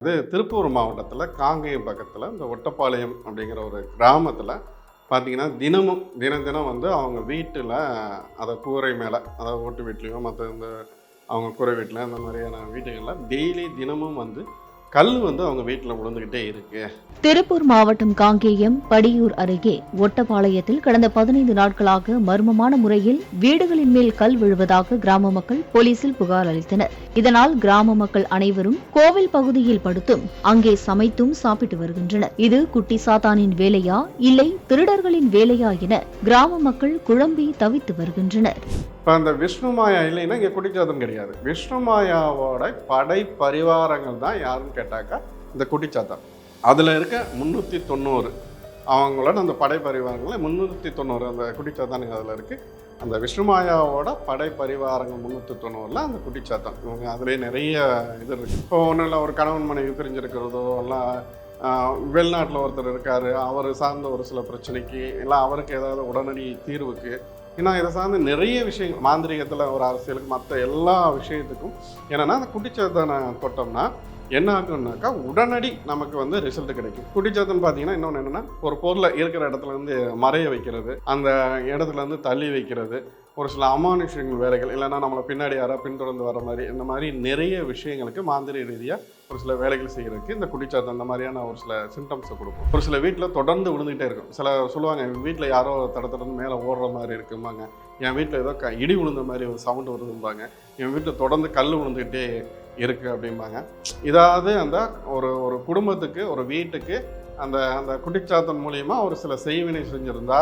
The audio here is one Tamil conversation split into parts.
இது திருப்பூர் மாவட்டத்தில் காங்கேயம் பக்கத்தில் இந்த ஒட்டப்பாளையம் அப்படிங்கிற ஒரு கிராமத்தில் பார்த்தீங்கன்னா தினம் தினம் வந்து அவங்க வீட்டில் அதை கூரை மேலே அதாவது ஓட்டு வீட்லேயோ மற்ற இந்த அவங்க கூரை வீட்டில் இந்த மாதிரியான வீட்டுகளில் டெய்லி தினமும் வந்து கல் வந்து அவங்க வீட்டில் விழுந்துக்கிட்டே இருக்கு. திருப்பூர் மாவட்டம் காங்கேயம் படியூர் அருகே ஒட்டப்பாளையத்தில் கடந்த 15 நாட்களாக மர்மமான முறையில் வீடுகளின் மேல் கல் விழுவதாக கிராம மக்கள் போலீசில் புகார் அளித்தனர். இதனால் கிராம மக்கள் அனைவரும் கோவில் பகுதியில் படுத்தும் அங்கே சமைத்தும் சாப்பிட்டு வருகின்றனர். இது குட்டி சாத்தானின் வேலையா இல்லை திருடர்களின் வேலையா என கிராம மக்கள் குழம்பி தவித்து வருகின்றனர். இப்போ அந்த விஷ்ணுமாயா இல்லைன்னா இங்கே குட்டிச்சாத்தன் கிடையாது. விஷ்ணுமாயாவோட படை பரிவாரங்கள் தான் யாருன்னு கேட்டாக்கா இந்த குட்டிச்சாத்தன். அதில் இருக்க 390 அவங்களோட அந்த படை பரிவாரங்களில் 390 அந்த குட்டிச்சாத்தானுங்க அதில் இருக்குது. அந்த விஷ்ணுமாயாவோட படை பரிவாரங்கள் 390 அந்த குட்டிச்சாத்தன் இவங்க அதிலே நிறைய இது இருக்குது. இப்போ ஒன்றும் இல்லை, ஒரு கணவன் மனைவி பிரிஞ்சிருக்கிறதோ எல்லாம் வெளிநாட்டில் ஒருத்தர் இருக்கார், அவர் சார்ந்த ஒரு சில பிரச்சனைக்கு இல்லை அவருக்கு ஏதாவது உடனடி தீர்வுக்கு ஏன்னா இதை சார்ந்து நிறைய விஷயங்கள் மாந்திரிகத்தில் ஒரு அரசியலுக்கு மற்ற எல்லா விஷயத்துக்கும் என்னென்னா அந்த குட்டிச்சாத்தனை தொட்டோம்னா என்ன ஆகும்னாக்கா உடனடி நமக்கு வந்து ரிசல்ட் கிடைக்கும். குட்டிச்சாத்தன் பார்த்தீங்கன்னா இன்னொன்று என்னென்னா ஒரு பொருளை இருக்கிற இடத்துல இருந்து மறைய வைக்கிறது, அந்த இடத்துல இருந்து தள்ளி வைக்கிறது, ஒரு சில அமானுஷங்கள் வேலைகள் இல்லைன்னா நம்மளை பின்னாடி யாராவது பின்தொடர்ந்து வர மாதிரி இந்த மாதிரி நிறைய விஷயங்களுக்கு மாந்திரி ரீதியாக ஒரு சில வேலைகள் செய்கிறதுக்கு இந்த குட்டிச்சாத்தன் அந்த மாதிரியான ஒரு சில சிம்டம்ஸை கொடுக்கும். ஒரு சில வீட்டில் தொடர்ந்து விழுந்துகிட்டே இருக்கும். சில சொல்லுவாங்க என் வீட்டில் யாரோ தடத்தடன்னு மேலே ஓடுற மாதிரி இருக்கும்பாங்க, என் வீட்டில் ஏதோ இடி விழுந்த மாதிரி ஒரு சவுண்டு வருதும்பாங்க, என் வீட்டில் தொடர்ந்து கல் விழுந்துக்கிட்டே இருக்குது அப்படிம்பாங்க. இதாவது அந்த ஒரு குடும்பத்துக்கு ஒரு வீட்டுக்கு அந்த அந்த குட்டிச்சாத்தன் மூலியமா ஒரு சில செய்வினை செஞ்சுருந்தா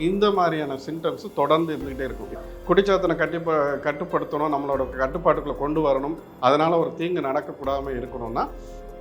இந்த மாதிரியான சிம்டம்ஸ் தொடர்ந்து இருந்துகிட்டே இருக்கும். குட்டிச்சாத்தனை கட்டுப்படுத்தணும், நம்மளோட கட்டுப்பாட்டுக்குள்ளே கொண்டு வரணும், அதனால் ஒரு தீங்கு நடக்கக்கூடாமல் இருக்கணும்னா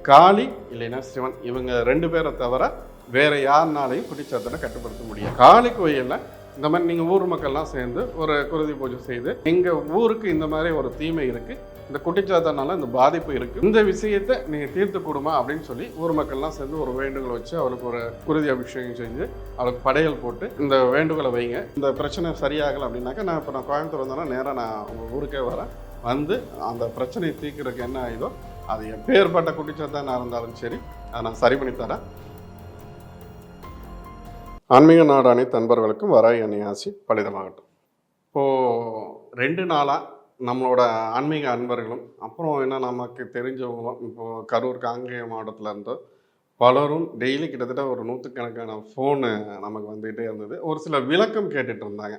காளி இல்லைன்னா சிவன் இவங்க 2 பேரை தவிர வேறு யாருனாலையும் குட்டிச்சாத்தனை கட்டுப்படுத்த முடியாது. காளி கோயிலில் இந்த மாதிரி நீங்கள் ஊர் மக்கள்லாம் சேர்ந்து ஒரு குருதி பூஜை செய்து எங்கள் ஊருக்கு இந்த மாதிரி ஒரு தீமை இருக்குது, இந்த குட்டிச்சாத்தனால இந்த பாதிப்பு இருக்குது, இந்த விஷயத்தை நீங்கள் தீர்த்து கொடுமா அப்படின்னு சொல்லி ஊர் மக்கள்லாம் சேர்ந்து ஒரு வேண்டுகோளை வச்சு அவளுக்கு ஒரு குருதி அபிஷேகம் செஞ்சு அவளுக்கு படையல் போட்டு இந்த வேண்டுகோளை வைங்க. இந்த பிரச்சனை சரியாகலை அப்படின்னாக்கா நான் கோயம்புத்தூர் வந்தேன்னா நேராக நான் உங்கள் ஊருக்கே வரேன், வந்து அந்த பிரச்சனையை தீர்க்கிறதுக்கு என்ன ஆயுதோ அது எப்பேற்பட்ட குட்டிச்சாத்தானாக இருந்தாலும் சரி அதை நான் சரி பண்ணி தரேன். ஆன்மீக நாடு அனைத்து நண்பர்களுக்கும் வராய் அன்னியாசி பலிதமாகட்டும். இப்போது 2 நாளாக நம்மளோட ஆன்மீக அன்பர்களும் அப்புறம் என்ன நமக்கு தெரிஞ்சவங்களும் இப்போது கரூர் காங்கேயம் மாவட்டத்தில் இருந்து பலரும் டெய்லி கிட்டத்தட்ட ஒரு 100கணக்கான ஃபோனு நமக்கு வந்துகிட்டே இருந்தது. ஒரு சில விளக்கம் கேட்டுட்டு இருந்தாங்க.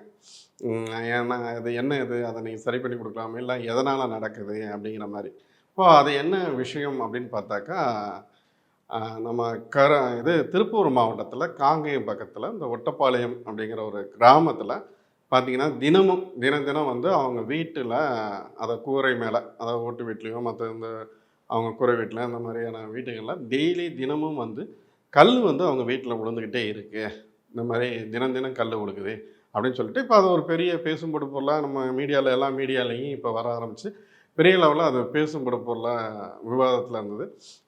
ஏன்னா இது என்ன இது, அதை நீங்கள் சரி பண்ணி கொடுக்கலாமா, இல்லை எதனால் நடக்குது அப்படிங்கிற மாதிரி. இப்போ அது என்ன விஷயம் அப்படின்னு பார்த்தாக்கா நம்ம இது திருப்பூர் மாவட்டத்தில் காங்கேயம் பக்கத்தில் இந்த ஒட்டப்பாளையம் அப்படிங்கிற ஒரு கிராமத்தில் பார்த்தீங்கன்னா தினம் வந்து அவங்க வீட்டில் அதை கூரை மேலே அதாவது ஓட்டு வீட்லேயோ மற்ற இந்த அவங்க கூரை வீட்டில் இந்த மாதிரியான வீட்டுகளில் டெய்லி தினமும் வந்து கல் வந்து அவங்க வீட்டில் விழுந்துக்கிட்டே இருக்குது, இந்த மாதிரி தினம் கல் விழுகுது அப்படின்னு சொல்லிட்டு இப்போ அது ஒரு பெரிய பேசும் பொருளாக நம்ம மீடியாவில் எல்லா மீடியாலையும் இப்போ வர ஆரம்பித்து பெரிய லெவலில் அது பேசும் பொருளாக விவாதத்தில் இருந்தது.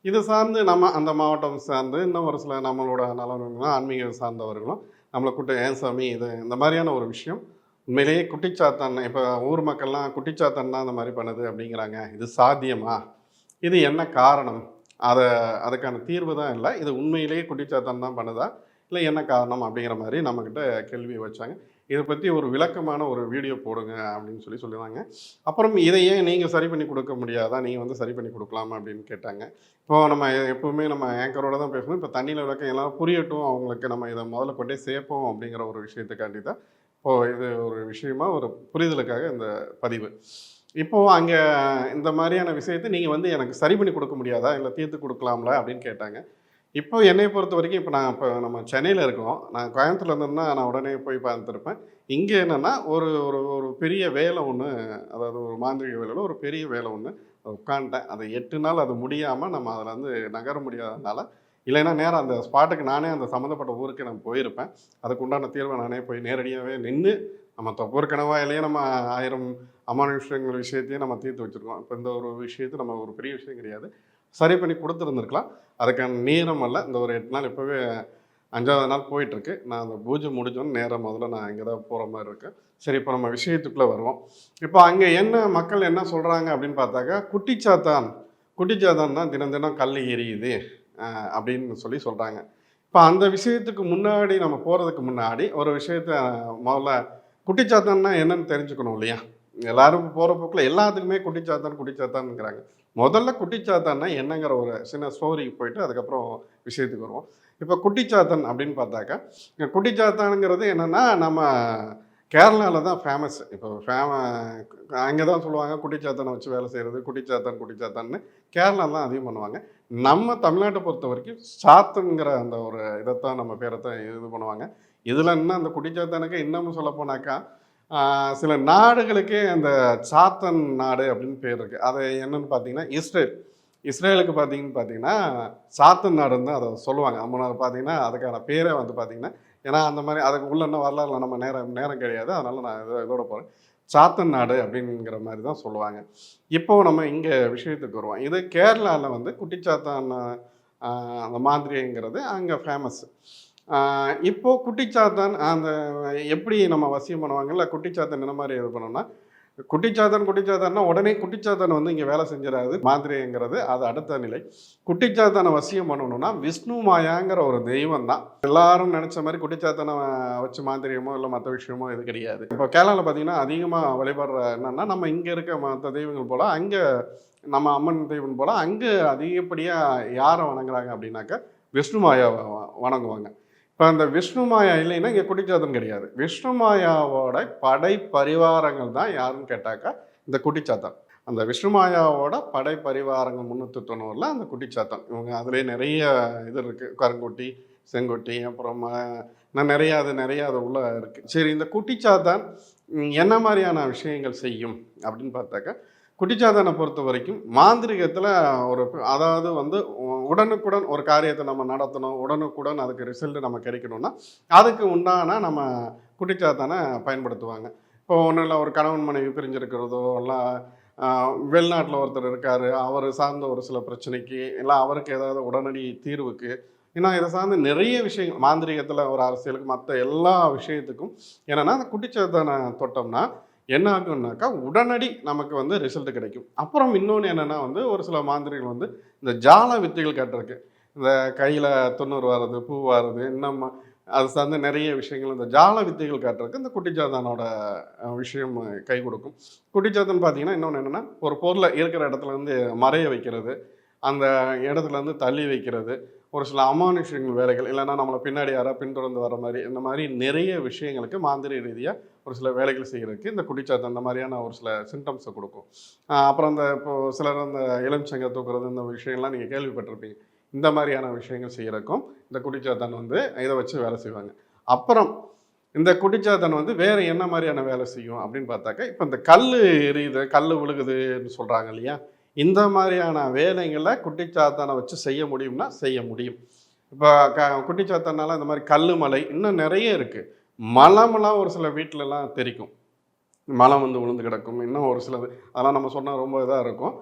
இது சார்ந்து நம்ம அந்த மாவட்டம் சார்ந்து இன்னும் ஒரு சில நம்மளோட நலன்களும் ஆன்மீக சார்ந்தவர்களும் நம்மளை ஏன் சாமி இது இந்த மாதிரியான ஒரு விஷயம் உண்மையிலேயே குட்டிச்சாத்தான் இப்போ ஊர் மக்கள்லாம் குட்டிச்சாத்தான் தான் இந்த மாதிரி பண்ணுது அப்படிங்கிறாங்க, இது சாத்தியமா, இது என்ன காரணம், அதுக்கான தீர்வு தான் இல்லை, இது உண்மையிலேயே குட்டிச்சாத்தான் தான் பண்ணுதா இல்லை என்ன காரணம் அப்படிங்கிற மாதிரி நம்மக்கிட்ட கேள்வியை வச்சாங்க. இதை பற்றி ஒரு விளக்கமான ஒரு வீடியோ போடுங்க அப்படின்னு சொல்லியிருந்தாங்க. அப்புறம் இதை ஏன் நீங்கள் சரி பண்ணி கொடுக்க முடியாதா, நீங்கள் வந்து சரி பண்ணி கொடுக்கலாமா அப்படின்னு கேட்டாங்க. இப்போது நம்ம எப்போவுமே நம்ம ஆங்கரோடு தான் பேசணும். இப்போ தண்ணியில் விளக்கம் எல்லாம் புரியட்டும் அவங்களுக்கு, நம்ம இதை முதல்ல கொண்டே சேர்ப்போம் அப்படிங்கிற ஒரு விஷயத்துக்காண்டி தான் இப்போது இது ஒரு விஷயமா ஒரு புரிதலுக்காக இந்த பதிவு. இப்போது அங்கே இந்த மாதிரியான விஷயத்தை நீங்கள் வந்து எனக்கு சரி பண்ணி கொடுக்க முடியாதா, இல்லை தீர்த்து கொடுக்கலாம்ல அப்படின்னு கேட்டாங்க. இப்போ என்னை பொறுத்த வரைக்கும் இப்போ நம்ம சென்னையில் இருக்கோம், நான் கோயம்புத்தூர்ல இருந்தோம்னா நான் உடனே போய் பார்த்துருப்பேன். இங்கே என்னென்னா ஒரு ஒரு ஒரு பெரிய வேலை ஒன்று, அதாவது ஒரு மாந்திரிக வேலையில் ஒரு பெரிய வேலை ஒன்று உட்காந்துட்டேன். அது 8 நாள் அது முடியாமல் நம்ம அதில் வந்து நகர முடியாததுனால, இல்லைன்னா நேரம் அந்த ஸ்பாட்டுக்கு நானே அந்த சம்மந்தப்பட்ட ஊருக்கு நான் போயிருப்பேன். அதுக்கு உண்டான தீர்வை நானே போய் நேரடியாகவே நின்று நம்ம தொப்பூர் கனவாயிலேயே நம்ம 1000 அமானுஷங்கள் விஷயத்தையும் நம்ம தீர்த்து வச்சுருக்கோம். இப்போ இந்த ஒரு விஷயத்தை நம்ம ஒரு பெரிய விஷயம் கிடையாது, சரி பண்ணி கொடுத்துருந்துருக்கலாம். அதுக்கான நேரம் அல்ல. இந்த ஒரு 8 நாள் இப்போவே 5ஆவது நாள் போயிட்டுருக்கு. நான் அந்த பூஜை முடிஞ்சோன்னு நேரம் முதல்ல நான் இங்கே தான் போகிற மாதிரி இருக்கேன். சரி, இப்போ நம்ம விஷயத்துக்குள்ளே வருவோம். இப்போ அங்கே என்ன மக்கள் என்ன சொல்கிறாங்க அப்படின்னு பார்த்தாக்கா, குட்டிச்சாத்தான் குட்டிச்சாத்தான் தான் தினம் தினம் கல் எரியுது அப்படின்னு சொல்லி சொல்கிறாங்க. இப்போ அந்த விஷயத்துக்கு முன்னாடி நம்ம போகிறதுக்கு முன்னாடி ஒரு விஷயத்த முதல்ல குட்டிச்சாத்தான்னா என்னன்னு தெரிஞ்சுக்கணும் இல்லையா? எல்லாரும் போகிற போக்கில் எல்லாத்துக்குமே குட்டிச்சாத்தான் குட்டிச்சாத்தான்ங்கிறாங்க. முதல்ல குட்டிச்சாத்தான்னா என்னங்கிற ஒரு சின்ன ஸ்டோரிக்கு போயிட்டு அதுக்கப்புறம் விஷயத்துக்கு வருவோம். இப்போ குட்டிச்சாத்தன் அப்படின்னு பார்த்தாக்கா, குட்டிச்சாத்தானுங்கிறது என்னென்னா நம்ம கேரளாவில் தான் ஃபேமஸ். இப்போ அங்கே தான் சொல்லுவாங்க குட்டிச்சாத்தானை வச்சு வேலை செய்கிறது, குட்டிச்சாத்தான் குட்டிச்சாத்தான்னு கேரளா தான் அதிகம் பண்ணுவாங்க. நம்ம தமிழ்நாட்டை பொறுத்த வரைக்கும் சாத்துங்கிற அந்த ஒரு இதைத்தான் நம்ம பேரைத்தான் இது பண்ணுவாங்க. இதில் இன்னும் அந்த குட்டிச்சாத்தானுக்கு இன்னமும் சொல்ல போனாக்கா சில நாடுகளுக்கே அந்த சாத்தன் நாடு அப்படின்னு பேர் இருக்குது. அது என்னன்னு பார்த்தீங்கன்னா இஸ்ரேலுக்கு பார்த்தீங்கன்னா சாத்தன் நாடுன்னு தான் அதை சொல்லுவாங்க. முன்னாடி பார்த்தீங்கன்னா அதுக்கான பேரே வந்து பார்த்தீங்கன்னா, ஏன்னா அந்த மாதிரி அதுக்கு உள்ள இன்னும் வரலாறுல நம்ம நேரம் கிடையாது. அதனால் நான் இதோட போகிறேன். சாத்தன் நாடு அப்படிங்கிற மாதிரி தான் சொல்லுவாங்க. இப்போ நம்ம இங்கே விஷயத்துக்கு வருவோம். இது கேரளாவில் வந்து குட்டிச்சாத்தான் அந்த மாதிரிங்கிறது அங்கே ஃபேமஸ். இப்போ குட்டிச்சாத்தான் அந்த எப்படி நம்ம வசியம் பண்ணுவாங்கல்ல, குட்டிச்சாத்தான் என்ன மாதிரி இது பண்ணோம்னா, குட்டிச்சாத்தான்னா உடனே குட்டிச்சாத்தான் வந்து இங்கே வேலை செஞ்சிடாது. மாந்திரிங்கிறது அது அடுத்த நிலை. குட்டிச்சாத்தானை வசியம் பண்ணணும்னா விஷ்ணு மாயாங்கிற ஒரு தெய்வம் தான். எல்லாரும் நினச்ச மாதிரி குட்டிச்சாத்தானை வச்சு மாந்திரியமோ இல்லை மற்ற விஷயமோ இது கிடையாது. இப்போ கேரளாவில் பார்த்தீங்கன்னா அதிகமாக வழிபடுற என்னன்னா, நம்ம இங்கே இருக்க மற்ற தெய்வங்கள் போல் அங்கே நம்ம அம்மன் தெய்வம் போல் அங்கே அதிகப்படியாக யாரை வணங்குறாங்க அப்படின்னாக்கா விஷ்ணு மாயாவை வணங்குவாங்க. இப்போ அந்த விஷ்ணு மாயா இல்லைன்னா இங்கே குட்டிச்சாத்தன் கிடையாது. விஷ்ணு மாயாவோட படை பரிவாரங்கள் தான் யாருன்னு கேட்டாக்கா இந்த குட்டிச்சாத்தான். அந்த விஷ்ணு மாயாவோட படை பரிவாரங்கள் 390 அந்த குட்டிச்சாத்தான். இவங்க அதுலேயே நிறைய இது இருக்குது. கருங்கொட்டி, செங்கொட்டி, அப்புறம் நிறையா அது உள்ள இருக்குது. சரி, இந்த குட்டிச்சாத்தான் என்ன மாதிரியான விஷயங்கள் செய்யும் அப்படின்னு பார்த்தாக்கா, குட்டிச்சாத்தானை பொறுத்த வரைக்கும் மாந்திரிகத்தில் அதாவது வந்து உடனுக்குடன் ஒரு காரியத்தை நம்ம நடத்தணும், உடனுக்குடன் அதுக்கு ரிசல்ட் நம்ம கிடைக்கணும்னா அதுக்கு உண்டான நம்ம குட்டிச்சாத்தானை பயன்படுத்துவாங்க. இப்போ ஒன்றும் இல்லை, ஒரு கணவன் மனைவி பிரிஞ்சிருக்கிறதோ, இல்லை வெளிநாட்டில் ஒருத்தர் இருக்கார், அவர் சார்ந்த ஒரு சில பிரச்சனைக்கு, இல்லை அவருக்கு ஏதாவது உடனடி தீர்வுக்கு, ஏன்னா இதை சார்ந்து நிறைய விஷயங்கள் மாந்திரிகத்தில் ஒரு அரசியலுக்கு மற்ற எல்லா விஷயத்துக்கும் என்னென்னா அந்த குட்டிச்சாத்தானை தொட்டோம்னா என்ன ஆகும்னாக்கா உடனடி நமக்கு வந்து ரிசல்ட் கிடைக்கும். அப்புறம் இன்னொன்று என்னென்னா வந்து ஒரு சில மாந்திரிகள் வந்து இந்த ஜால வித்தைகள் காட்டுறதுக்கு, இந்த கையில் 90 வர்றது, பூ வர்றது, இன்னும் அது சார்ந்த நிறைய விஷயங்கள் இந்த ஜால வித்தைகள் காட்டுறதுக்கு இந்த குட்டிச்சாத்தானோட விஷயம் கை கொடுக்கும். குட்டிச்சாத்தான் பார்த்தீங்கன்னா இன்னொன்று என்னென்னா ஒரு பொருளை இருக்கிற இடத்துல வந்து மறைய வைக்கிறது, அந்த இடத்துலேருந்து தள்ளி வைக்கிறது, ஒரு சில அமானுஷ்யங்கள் வேலைகள், இல்லைன்னா நம்மளை பின்னாடி யாராவது பின்தொடர்ந்து வர மாதிரி, இந்த மாதிரி நிறைய விஷயங்களுக்கு மாந்திரி ரீதியாக ஒரு சில வேலைகள் செய்கிறதுக்கு இந்த குட்டிச்சாத்தான் அந்த மாதிரியான ஒரு சில சிம்டம்ஸை கொடுக்கும். அப்புறம் அந்த இப்போது சிலர் அந்த எலுமிச்சங்க தூக்குறது, இந்த விஷயங்கள்லாம் நீங்கள் கேள்விப்பட்டிருப்பீங்க. இந்த மாதிரியான விஷயங்கள் செய்கிறக்கும் இந்த குட்டிச்சாத்தான் வந்து இதை வச்சு வேலை செய்வாங்க. அப்புறம் இந்த குட்டிச்சாத்தான் வந்து வேறு என்ன மாதிரியான வேலை செய்யும் அப்படின்னு பார்த்தாக்கா, இப்போ இந்த கல் எரியுது, கல் விழுகுதுன்னு சொல்கிறாங்க இல்லையா, இந்த மாதிரியான வேலைகளை குட்டிச்சாத்தானை வச்சு செய்ய முடியும்னா செய்ய முடியும். இப்போ குட்டிச்சாத்தானால இந்த மாதிரி கல் மலை இன்னும் நிறைய இருக்குது. மலமெல்லாம் ஒரு சில வீட்டிலலாம் தெரிக்கும், மலம் வந்து விழுந்து கிடக்கும். இன்னும் ஒரு சிலது அதெல்லாம் நம்ம சொன்னால் ரொம்ப இதாக இருக்கும்.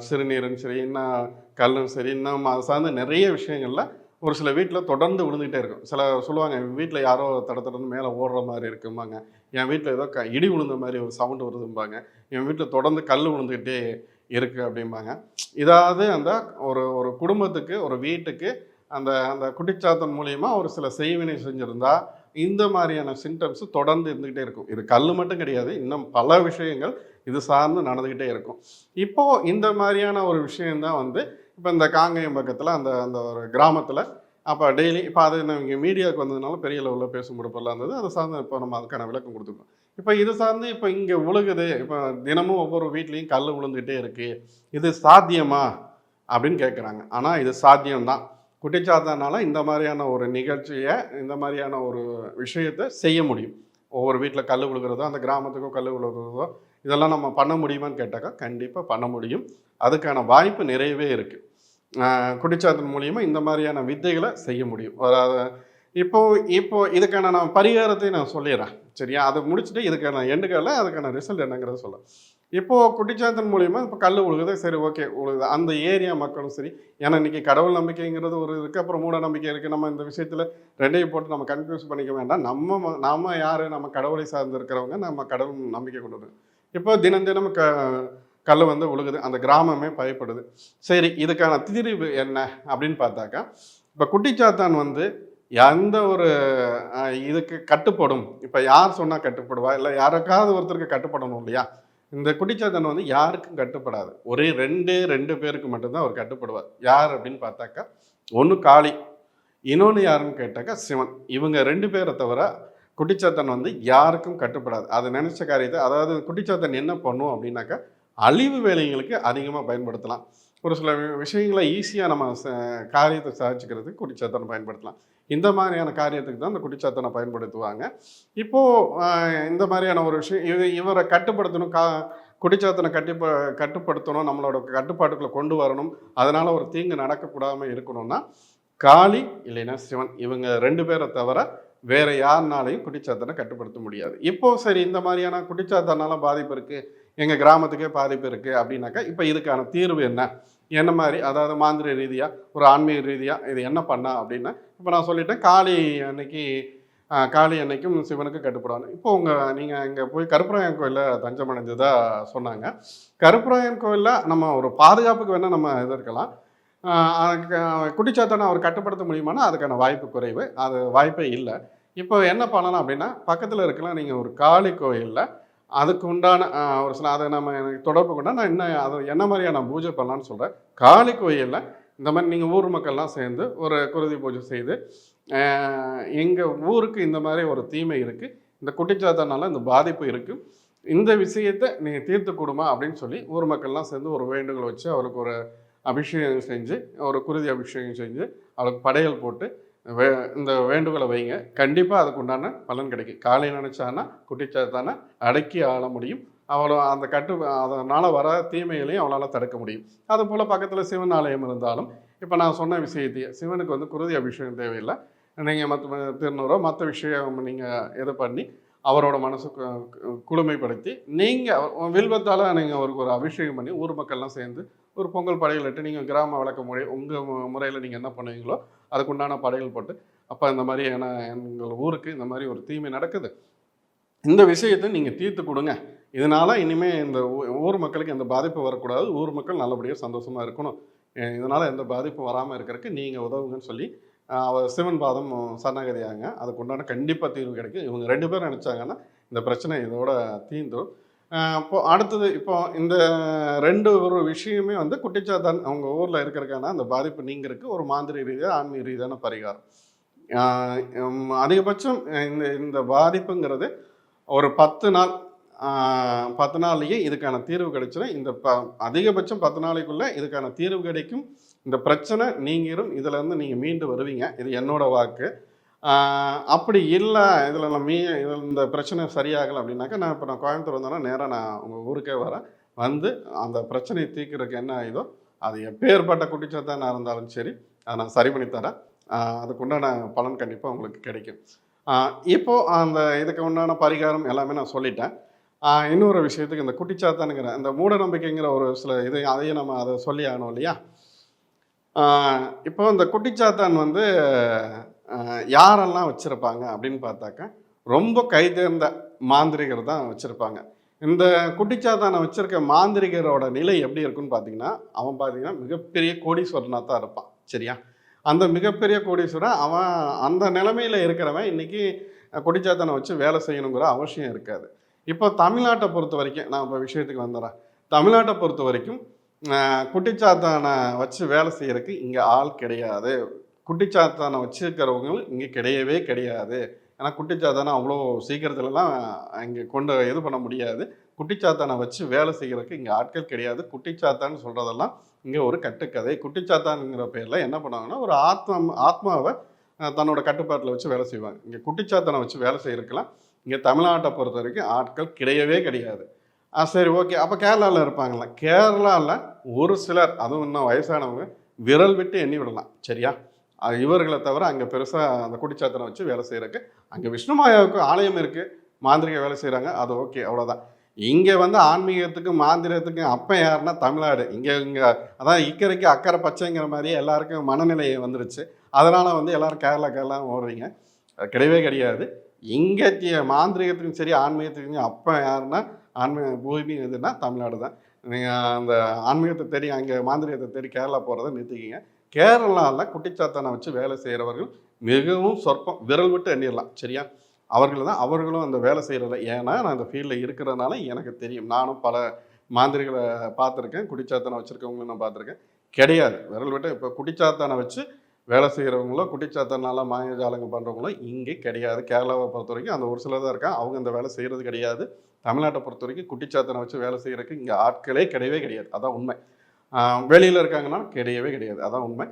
சிறுநீரும் சரி, இன்னும் கல்லும் சரி, இன்னும் அது சார்ந்த நிறைய விஷயங்களில் ஒரு சில வீட்டில் தொடர்ந்து விழுந்துகிட்டே இருக்கும். சில சொல்லுவாங்க, என் வீட்டில் யாரோ தடன்னு மேலே ஓடுற மாதிரி இருக்கும்பாங்க, என் வீட்டில் ஏதோ இடி விழுந்த மாதிரி ஒரு சவுண்டு வருதும்பாங்க, என் வீட்டில் தொடர்ந்து கல் விழுந்துக்கிட்டே இருக்குது அப்படிம்பாங்க. இதாவது அந்த ஒரு குடும்பத்துக்கு, ஒரு வீட்டுக்கு அந்த அந்த குட்டிச்சாத்தன் மூலியமாக ஒரு சில செய்வினை செஞ்சுருந்தா இந்த மாதிரியான சிம்டம்ஸ் தொடர்ந்து இருந்துக்கிட்டே இருக்கும். இது கல் மட்டும் கிடையாது, இன்னும் பல விஷயங்கள் இது சார்ந்து நடந்துக்கிட்டே இருக்கும். இப்போது இந்த மாதிரியான ஒரு விஷயந்தான் வந்து இப்போ இந்த காங்கேயம் பக்கத்தில் அந்த அந்த ஒரு கிராமத்தில் அப்போ டெய்லி இப்போ அது இங்கே மீடியாவுக்கு வந்ததுனால பெரிய லெவலில் பேசும் பொறுப்பெல்லாம் இருந்தது. அதை சார்ந்து இப்போ நம்ம அதுக்கான விளக்கம் கொடுத்துருக்கோம். இப்போ இது சார்ந்து இப்போ இங்கே விழுகுது, இப்போ தினமும் ஒவ்வொரு வீட்லேயும் கல் விழுந்துக்கிட்டே இருக்குது, இது சாத்தியமா அப்படின்னு கேட்குறாங்க. ஆனால் இது சாத்தியம்தான். குட்டிச்சாத்தானால் இந்த மாதிரியான ஒரு நிகழ்ச்சியை, இந்த மாதிரியான ஒரு விஷயத்தை செய்ய முடியும். ஒவ்வொரு வீட்டில் கல் விழுகிறதோ, அந்த கிராமத்துக்கோ கல் விழுகிறதோ, இதெல்லாம் நம்ம பண்ண முடியுமான்னு கேட்டாக்கா கண்டிப்பாக பண்ண முடியும். அதுக்கான வாய்ப்பு நிறையவே இருக்குது. குட்டிச்சாத்தன் மூலியமாக இந்த மாதிரியான வித்தைகளை செய்ய முடியும். அதாவது இப்போ இதுக்கான நான் பரிகாரத்தை நான் சொல்லிடுறேன், சரியா? அதை முடிச்சுட்டு இதுக்கான எண்டுக்கால அதுக்கான ரிசல்ட் என்னங்கிறத சொல்ல. இப்போது குட்டிச்சாத்தன் மூலியமாக இப்போ கல் விழுகுது, சரி ஓகே விழுகுது, அந்த ஏரியா மக்களும் சரி, ஏன்னா இன்றைக்கி கடவுள் நம்பிக்கைங்கிறது ஒரு இருக்குது, அப்புறம் மூட நம்பிக்கை இருக்குது. நம்ம இந்த விஷயத்தில் ரெண்டையும் போட்டு நம்ம கன்ஃபியூஸ் பண்ணிக்க வேண்டாம். நம்ம யார், நம்ம கடவுளை சார்ந்து இருக்கிறவங்க, நம்ம கடவுள் நம்பிக்கை கொண்டது. இப்போ தினம் கல் வந்து விழுகுது, அந்த கிராமமே பயப்படுது. சரி, இதுக்கான தீர்வு என்ன அப்படின்னு பார்த்தாக்கா, இப்போ குட்டிச்சாத்தான் வந்து எந்த ஒரு இதுக்கு கட்டுப்படும். இப்போ யார் சொன்னால் கட்டுப்படுவா, இல்லை யாருக்காவது ஒருத்தருக்கு கட்டுப்படணும் இல்லையா? இந்த குட்டிச்சாத்தான் வந்து யாருக்கும் கட்டுப்படாது. ஒரே ரெண்டு பேருக்கு மட்டும்தான் அவர் கட்டுப்படுவார். யார் அப்படின்னு பார்த்தாக்கா, ஒன்று காளி, இன்னொன்று யாருன்னு கேட்டாக்கா சிவன். இவங்க 2 பேரை தவிர குட்டிச்சாத்தான் வந்து யாருக்கும் கட்டுப்படாது. அது நினைச்ச காரியத்தை, அதாவது குட்டிச்சாத்தான் என்ன பண்ணும் அப்படின்னாக்கா, அழிவு வேலைகளுக்கு அதிகமாக பயன்படுத்தலாம். ஒரு சில விஷயங்களை ஈஸியாக நம்ம காரியத்தை சாதிச்சுக்கிறதுக்கு குட்டிச்சாத்தானை பயன்படுத்தலாம். இந்த மாதிரியான காரியத்துக்கு தான் இந்த குட்டிச்சாத்தானை பயன்படுத்துவாங்க. இப்போது இந்த மாதிரியான ஒரு விஷயம் இவரை கட்டுப்படுத்தணும், குட்டிச்சாத்தனை கட்டுப்படுத்தணும், நம்மளோட கட்டுப்பாட்டுக்குள்ளே கொண்டு வரணும், அதனால் ஒரு தீங்கு நடக்கக்கூடாமல் இருக்கணும்னா காளி இல்லைன்னா சிவன், இவங்க 2 பேரை தவிர வேற யாருனாலையும் குட்டிச்சாத்தானை கட்டுப்படுத்த முடியாது. இப்போ சரி, இந்த மாதிரியான குட்டிச்சாத்தானால பாதிப்பு இருக்குது, எங்கள் கிராமத்துக்கே பாதிப்பு இருக்குது அப்படின்னாக்கா, இப்போ இதுக்கான தீர்வு என்ன மாதிரி, அதாவது மாந்திரிய ரீதியாக, ஒரு ஆன்மீக ரீதியாக இது என்ன பண்ணா அப்படின்னா, இப்போ நான் சொல்லிட்டேன், காளி அன்னைக்கும் சிவனுக்கும் கட்டுப்படாது. இப்போ நீங்கள் இங்கே போய் கருப்பராயன் கோயிலில் தஞ்சம் அடைஞ்சதா சொன்னாங்க. கருப்பராயன் கோயிலில் நம்ம ஒரு பாதுகாப்புக்கு வேணால் நம்ம இது இருக்கலாம். குட்டிச்சாத்தானை அவர் கட்டுப்படுத்த முடியுமானா அதுக்கான வாய்ப்பு குறைவு, அது வாய்ப்பே இல்லை. இப்போ என்ன பண்ணலாம் அப்படின்னா, பக்கத்தில் இருக்கலாம் நீங்கள் ஒரு காளி கோயிலில் அதுக்கு உண்டான ஒரு சில அதை நம்ம எனக்கு தொடர்பு கொண்டா நான் அது என்ன மாதிரியான பூஜை பண்ணலான்னு சொல்கிறேன். காளி கோயிலில் இந்த மாதிரி நீங்கள் ஊர் மக்கள்லாம் சேர்ந்து ஒரு குருதி பூஜை செய்து, எங்கள் ஊருக்கு இந்த மாதிரி ஒரு தீமை இருக்குது, இந்த குட்டிச்சாத்தானால இந்த பாதிப்பு இருக்குது, இந்த விஷயத்தை நீங்கள் தீர்த்து கொடுமா அப்படின்னு சொல்லி ஊர் மக்கள்லாம் சேர்ந்து ஒரு வேண்டுகோள் வச்சு அவருக்கு ஒரு அபிஷேகம் செஞ்சு, ஒரு குருதி அபிஷேகம் செஞ்சு அவளுக்கு படையல் போட்டு இந்த வேண்டுகோளை வைங்க. கண்டிப்பாக அதுக்கு உண்டான பலன் கிடைக்கும். காளி நினச்சானா குட்டிச்சாத்தானை அடக்கி ஆள முடியும். அவளை அந்த அதனால் வர தீமைகளையும் அவளால் தடுக்க முடியும். அதுபோல் பக்கத்தில் சிவன் ஆலயம் இருந்தாலும், இப்போ நான் சொன்ன விஷயத்தையே, சிவனுக்கு வந்து குருதி அபிஷேகம் தேவையில்லை, நீங்கள் மற்ற திருநூறோ மற்ற விஷயம் நீங்கள் இது பண்ணி அவரோட மனசு குளுமைப்படுத்தி, நீங்கள் வில்வத்தால் நீங்கள் அவருக்கு ஒரு அபிஷேகம் பண்ணி ஊர் மக்கள்லாம் சேர்ந்து ஒரு பொங்கல் படையலிட்டு, நீங்கள் கிராம வழக்க முறை உங்கள் முறையில் நீங்கள் என்ன பண்ணுவீங்களோ அதுக்குண்டான படையல் போட்டு, அப்போ இந்த மாதிரி எங்கள் ஊருக்கு இந்த மாதிரி ஒரு தீமை நடக்குது, இந்த விஷயத்தை நீங்கள் தீர்த்து கொடுங்க, இதனால் இனிமேல் இந்த ஊர் மக்களுக்கு எந்த பாதிப்பு வரக்கூடாது, ஊர் மக்கள் நல்லபடியாக சந்தோஷமாக இருக்கணும், இதனால் எந்த பாதிப்பும் வராமல் இருக்கிறதுக்கு நீங்கள் உதவுங்கன்னு சொல்லி அவர் சிவன் பாதம் சரணாகதியாங்க. அதுக்கு உண்டான கண்டிப்பாக தீர்வு கிடைக்கும். இவங்க 2 பேரும் நினச்சாங்கன்னா இந்த பிரச்சனை இதோட தீர்ந்துடும். இப்போ அடுத்தது, இப்போ இந்த 2 ஒரு விஷயமே வந்து குட்டிச்சாத்தான் அவங்க ஊரில் இருக்கிறதுக்கான அந்த பாதிப்பு நீங்கிறதுக்கு ஒரு மாந்திரி ரீதியாக ஆன்மீக ரீதியான பரிகாரம். அதிகபட்சம் இந்த பாதிப்புங்கிறது ஒரு 10 நாள், 10 நாள்லேயே இதுக்கான தீர்வு கிடைச்சிடும். இந்த அதிகபட்சம் 10 நாளைக்குள்ளே இதுக்கான தீர்வு கிடைக்கும். இந்த பிரச்சனை நீங்கிரும், இதிலேருந்து நீங்கள் மீண்டு வருவீங்க. இது என்னோட வாக்கு. அப்படி இல்லை, இதில் இந்த பிரச்சனை சரியாகலை அப்படின்னாக்கா, நான் கோயம்புத்தூர் வந்தேன்னா நேராக நான் உங்கள் ஊருக்கே வரேன். வந்து அந்த பிரச்சனையை தீர்க்கிறதுக்கு என்ன ஆயுதோ, அது எப்பேற்பட்ட குட்டிச்சாத்தானா இருந்தாலும் சரி, அதை நான் சரி பண்ணி தரேன். அதுக்கு உண்டான பலன் கண்டிப்பாக உங்களுக்கு கிடைக்கும். இப்போது இதுக்கு உண்டான பரிகாரம் எல்லாமே நான் சொல்லிட்டேன். இன்னொரு விஷயத்துக்கு, இந்த குட்டிச்சாத்தானுங்கிற இந்த மூட நம்பிக்கைங்கிற ஒரு சில அதையும் நம்ம அதை சொல்லி ஆகணும் இல்லையா? இப்போ இந்த குட்டிச்சாத்தான் வந்து யாரெல்லாம் வச்சுருப்பாங்க அப்படின்னு பார்த்தாக்கா, ரொம்ப கைதேர்ந்த மாந்திரிகர் தான் வச்சுருப்பாங்க. இந்த குட்டிச்சாத்தானை வச்சுருக்க மாந்திரிகரோட நிலை எப்படி இருக்குன்னு பார்த்தீங்கன்னா, அவன் பார்த்தீங்கன்னா மிகப்பெரிய கோடீஸ்வரனாக தான் இருப்பான். சரியா? அந்த மிகப்பெரிய கோடீஸ்வரன் அவன் அந்த நிலைமையில் இருக்கிறவன் இன்றைக்கி குட்டிச்சாத்தானை வச்சு வேலை செய்யணுங்கிற அவசியம் இருக்காது. இப்போ தமிழ்நாட்டை பொறுத்த வரைக்கும், நான் இப்போ விஷயத்துக்கு வந்துடுறேன். தமிழ்நாட்டை பொறுத்த வரைக்கும் குட்டிச்சாத்தானை வச்சு வேலை செய்கிறதுக்கு இங்கே ஆள் கிடையாது. குட்டிச்சாத்தானை வச்சுருக்கிறவங்க இங்கே கிடையவே கிடையாது. ஏன்னா குட்டிச்சாத்தானை அவ்வளோ சீக்கிரத்துலலாம் இங்கே இது பண்ண முடியாது. குட்டிச்சாத்தானை வச்சு வேலை செய்கிறதுக்கு இங்கே ஆட்கள் கிடையாது. குட்டிச்சாத்தான்னு சொல்கிறதெல்லாம் இங்கே ஒரு கட்டுக்கதை. குட்டிச்சாத்தானுங்கிற பேரில் என்ன பண்ணுவாங்கன்னா, ஒரு ஆத்மாவை தன்னோட கட்டுப்பாட்டில் வச்சு வேலை செய்வாங்க. இங்கே குட்டிச்சாத்தானை வச்சு வேலை செய்கிறதுக்கெல்லாம் இங்கே தமிழ்நாட்டை பொறுத்த வரைக்கும் ஆட்கள் கிடையவே கிடையாது. சரி, ஓகே. அப்போ கேரளாவில் இருப்பாங்களா? கேரளாவில் ஒரு சிலர், அதுவும் இன்னும் வயசானவங்க, விரல் விட்டு எண்ணி விடலாம். சரியா? இவர்களை தவிர அங்கே பெருசாக அந்த குட்டிச்சாத்தனை வச்சு வேலை செய்கிறதுக்கு, அங்கே விஷ்ணுமாயாவுக்கு ஆலயம் இருக்குது, மாந்திரிக வேலை செய்கிறாங்க, அது ஓகே, அவ்வளோதான். இங்கே வந்து ஆன்மீகத்துக்கு மாந்திரத்துக்கு அப்போ யாருன்னா தமிழ்நாடு. இங்கே அதான் இக்கரைக்கு அக்கறை பச்சைங்கிற மாதிரியே எல்லாருக்கும் மனநிலை வந்துருச்சு. அதனால் வந்து எல்லோரும் கேரளா ஓடுறீங்க. அது கிடையவே கிடையாது. இங்கே மாந்திரிகத்துக்கும் சரி ஆன்மீகத்துக்கும் அப்போ யாருன்னா பூமி எதுனா தமிழ்நாடு தான். நீங்கள் அந்த ஆன்மீகத்தை தேடி அங்கே மாந்திரிகத்தை தேடி கேரளா போகிறத நிறுத்திக்கிங்க. கேரளாவில் குட்டிச்சாத்தானை வச்சு வேலை செய்கிறவர்கள் மிகவும் சொற்பம், விரல் விட்டு எண்ணிடலாம். சரியா? அவர்களும் அந்த வேலை செய்கிறதில்ல. ஏன்னா நான் அந்த ஃபீல்டில் இருக்கிறதுனால எனக்கு தெரியும். நானும் பல மாந்திரிகளை பார்த்துருக்கேன், குட்டிச்சாத்தானை வச்சுருக்கவங்களும் நான் பார்த்துருக்கேன். கிடையாது, விரல் விட்டு. இப்போ குட்டிச்சாத்தானை வச்சு வேலை செய்கிறவங்களோ, குட்டிச்சாத்தானால மாயஜாலங்கள் பண்ணுறவங்களோ இங்கே கிடையாது. கேரளாவை பொறுத்த வரைக்கும் அந்த ஒரு சிலர் தான் இருக்காங்க. அவங்க இந்த வேலை செய்கிறது கிடையாது. தமிழ்நாட்டை பொறுத்த வரைக்கும் குட்டிச்சாத்தானை வச்சு வேலை செய்கிறதுக்கு இங்கே ஆட்களே கிடையவே கிடையாது. அதான் உண்மை. வெளியில் இருக்காங்கன்னா கிடையவே கிடையாது. அதான் உண்மை.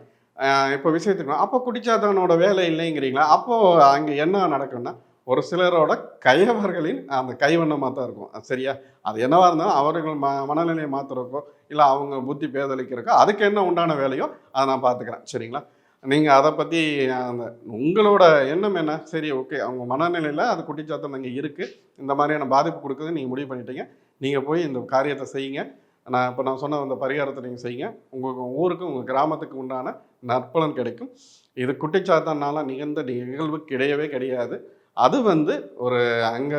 இப்போ விஷயத்துக்கு அப்போ குட்டிச்சாத்தானோட வேலை இல்லைங்கிறீங்களா? அப்போது அங்கே என்ன நடக்கும்னா, ஒரு சிலரோட கயவர்களின் அந்த கைவண்ணமாக தான் இருக்கும். சரியா? அது என்னவா இருந்தாலும் அவர்கள் மனநிலையை மாற்றுறக்கோ, இல்லை அவங்க புத்தி பேதலிக்கிறக்கோ, அதுக்கு என்ன உண்டான வேலையோ அதை நான் பார்த்துக்கிறேன். சரிங்களா? நீங்கள் அதை பற்றி அந்த உங்களோட எண்ணம் என்ன? சரி, ஓகே, அவங்க மனநிலையில் அது குட்டிச்சாத்தம் இங்கே இருக்குது, இந்த மாதிரியான பாதிப்பு கொடுக்குதுன்னு நீங்கள் முடிவு பண்ணிட்டீங்க. நீங்கள் போய் இந்த காரியத்தை செய்யுங்க. நான் சொன்ன அந்த பரிகாரத்தை நீங்கள் செய்யுங்க. உங்கள் ஊருக்கு, உங்கள் கிராமத்துக்கு உண்டான நற்பலன் கிடைக்கும். இது குட்டிச்சாத்தானால நிகழ்ந்த நிகழ்வு கிடையவே கிடையாது. அது ஒரு அங்கே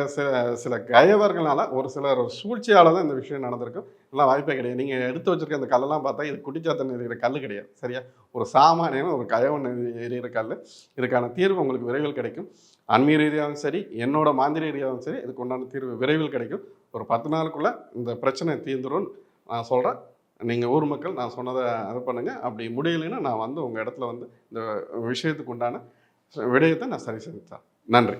சில கயவர்களால், ஒரு சிலர் சூழ்ச்சியால் தான் இந்த விஷயம் நடந்திருக்கும். எல்லாம் வாய்ப்பே கிடையாது. நீங்கள் எடுத்து வச்சுருக்க அந்த கல்லெல்லாம் பார்த்தா இது குட்டிச்சாத்தன் எறிகிற கல் கிடையாது. சரியா? ஒரு சாமானியன ஒரு கயவன் எறிகிற கல். இதுக்கான தீர்வு உங்களுக்கு விரைவில் கிடைக்கும். ஆன்மீக ரீதியாகவும் சரி, என்னோட மாந்திரிய ரீதியாகவும் சரி, இதுக்கு உண்டான தீர்வு விரைவில் கிடைக்கும். ஒரு 10 நாளுக்குள்ளே இந்த பிரச்சனை தீர்ந்துரும்னு நான் சொல்கிறேன். நீங்கள் ஊர் மக்கள் நான் சொன்னதை இது பண்ணுங்கள். அப்படி முடியலைன்னா நான் உங்கள் இடத்துல இந்த விஷயத்துக்கு உண்டான விடயத்தை நான் சரி செஞ்சு தரேன். நன்றி.